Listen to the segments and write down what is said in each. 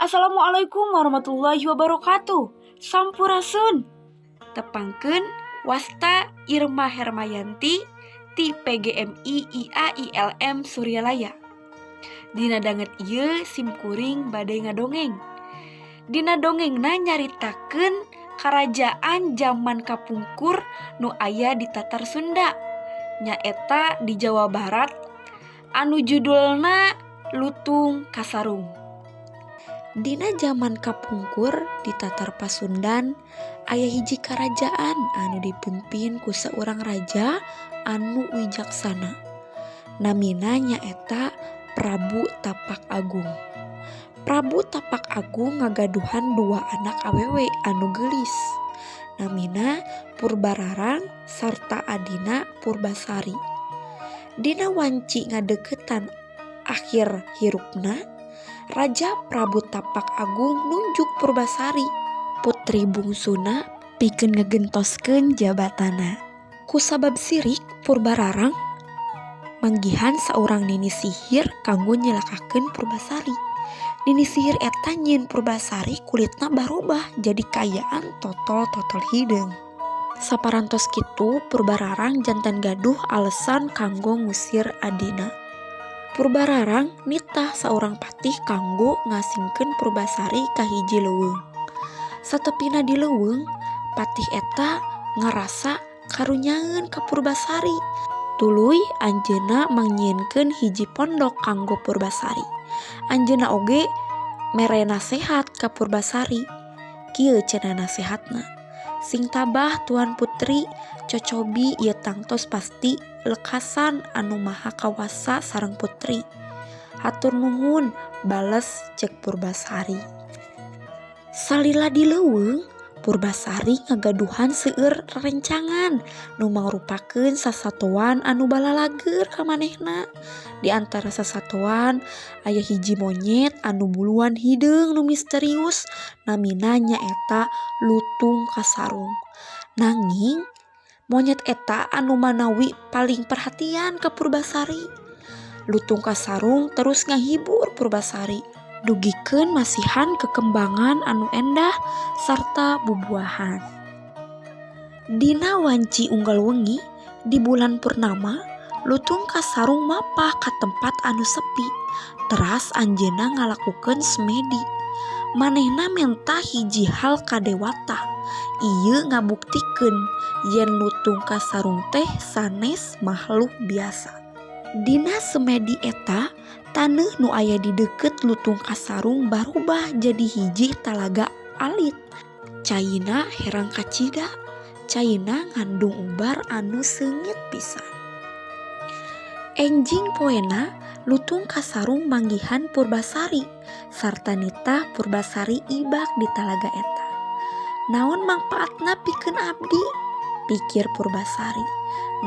Assalamualaikum warahmatullahi wabarakatuh. Sampurasun. Tepangkeun Wasta Irma Hermayanti ti PGMI IAILM Suryalaya. Dina danget ieu simkuring bade ngadongeng. Dina dongengna nyaritakeun karajaan zaman kapungkur nu aya di Tatar Sunda, nyaeta di Jawa Barat, anu judulna Lutung Kasarung. Dina zaman kapungkur di Tatar Pasundan aya hiji karajaan anu dipimpin ku saurang raja anu wijaksana. Namina nyaeta Prabu Tapak Agung. Prabu Tapak Agung ngagaduhan dua anak awewe anu geulis. Namina Purbararang sarta adina Purbasari. Dina wanci ngadeukeutan akhir hirupna, Raja Prabu Tapak Agung nunjuk Purbasari, putri bungsuna, pikeun ngegentoskeun jabatana. Kusabab sirik Purbararang manggihan saurang nini sihir kanggo nyelakakeun Purbasari. Nini sihir eta nyieun Purbasari kulitna barubah jadi kayaan totol-totol hideung. Saparantos kitu Purbararang janten gaduh alesan kanggo ngusir adina. Purbararang nitah saurang patih kanggo ngasingkeun Purbasari ka hiji leuweung. Satepina di leuweung, patih eta ngarasa karunyangeun ka Purbasari. Tuluy anjeunna mangnyienkeun hiji pondok kanggo Purbasari. Anjeunna oge mere nasehat ka Purbasari. Kieu cenah nasehatna, "Sing tabah Tuan Putri, cocobi ieu tangtos pasti lekasan anu maha kawasa sareng putri." "Hatur nuhun," bales cek Purbasari. Salila di leuweung, Purbasari ngagaduhan seueur rerencangan nu mangrupakeun sasatoan anu balalager ka manehna. Di antara sasatoan aya hiji monyet anu buluan hideung nu misterius, namina nyaeta Lutung Kasarung. Nanging monyet eta anu manawi paling perhatian ka Purbasari. Lutung Kasarung terus ngahibur Purbasari, dugikeun masihan kekembangan anu endah sarta bubuahan. Dina wanci unggal wengi di bulan purnama, Lutung Kasarung mapah ka tempat anu sepi. Teras anjeunna ngalakukeun semedi. Manehna mentah hiji hal ka dewata. Ieu ngabuktikeun yen Lutung Kasarung teh sanes makhluk biasa. Dina semedi eta, taneuh nu aya di deukeut Lutung Kasarung barubah jadi hiji talaga alit. Caina herang kacida, caina ngandung ubar anu seungit pisan. Enjing poena Lutung Kasarung manggihan Purbasari sarta nitah Purbasari ibak di talaga eta. "Naon mangpaatna pikeun abdi?" pikir Purbasari.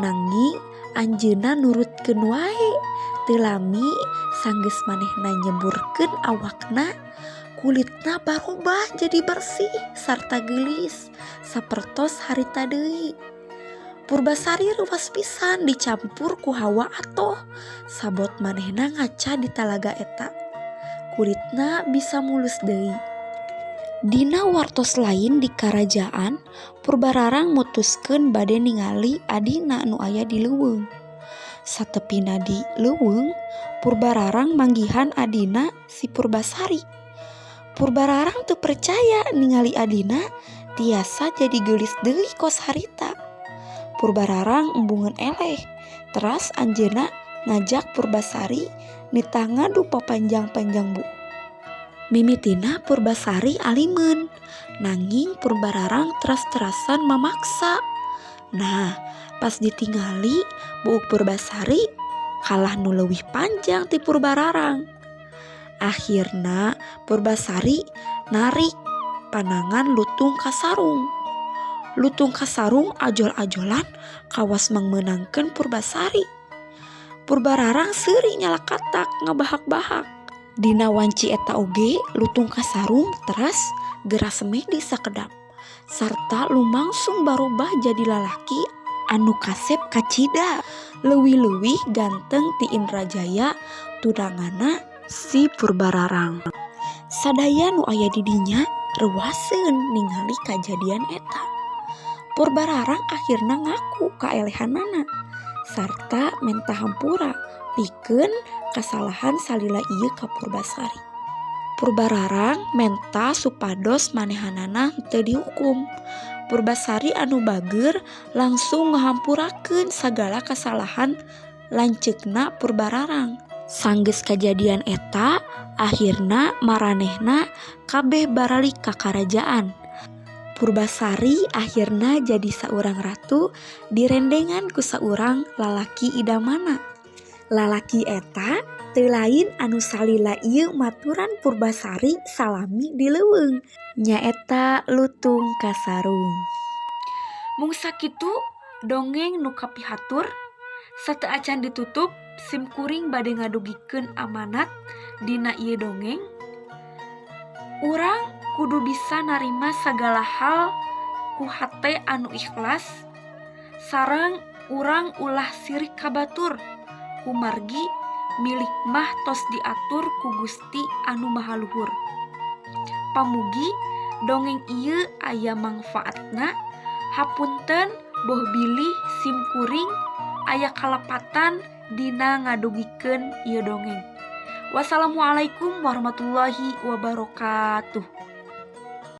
Nanging anjeunna nurutkeun wae. Teu lami sanggeus manehna nyeburkeun awakna, kulitna barubah jadi bersih sarta geulis sapertos harita deui. Purbasari ruas pisan dicampur ku hawa atoh. Sabot manehna ngaca di talaga eta, kulitna bisa mulus deui. Dina wartos lain di karajaan, Purbararang mutuskeun bade ningali adina nu aya di leuweung. Satepina di leuweung, Purbararang manggihan adina si Purbasari. Purbararang teu percaya ningali adina tiasa jadi geulis deui kos harita. Purbararang embungeun eleh, teras anjeunna ngajak Purbasari nitah ngadu papanjang-panjang bu. Mimitina Purbasari alimeun, nanging Purbararang teras-terasan mamaksa. Nah, pas ditingali, buuk Purbasari kalah nu leuwih panjang ti Purbararang. Akhirna Purbasari narik panangan Lutung Kasarung. Lutung Kasarung ajol-ajolan kawas mangmeunangkeun Purbasari. Purbararang seuri nyalakatak ngabahak-bahak. Dina wanci eta oge Lutung Kasarung teras geura semedi sakedap sarta lumangsung barubah jadi lalaki anu kasep kacida, leuwih-leuwih ganteng ti Indrajaya tunanganna si Purbararang. Sadaya nu aya di dinya reuaseun ningali kajadian eta. Purbararang akhirna ngaku kaelehanana sarta menta hampura pikeun kasalahan salila ieu ka Purbasari. Purbararang menta supados manehanana teu dihukum. Purbasari anu bageur langsung ngahampurakeun sagala kasalahan lanceukna Purbararang. Sanggeus kajadian eta, akhirna maranehna kabeh baralik ka karajaan. Purbasari akhirna jadi saurang ratu direndengan ku saurang lalaki idamana. Lalaki eta teu lain anu salila ieu maturan Purbasari salami di leuweung, nyaeta Lutung Kasarung. Mung sakitu dongeng nu kapihatur. Sateu acan ditutup, sim kuring bade ngadugikeun amanat dina ieu dongeng. Urang kudu bisa narima sagala hal ku hate anu ikhlas, sareng urang ulah sirik kabatur ku margi milik mah tos diatur ku Gusti anu Maha Luhur. Pamugi dongeng ieu aya mangfaatna. Hapunten boh bilih sim kuring aya kalepatan dina ngadugikeun ieu dongeng. Wassalamualaikum warahmatullahi wabarakatuh.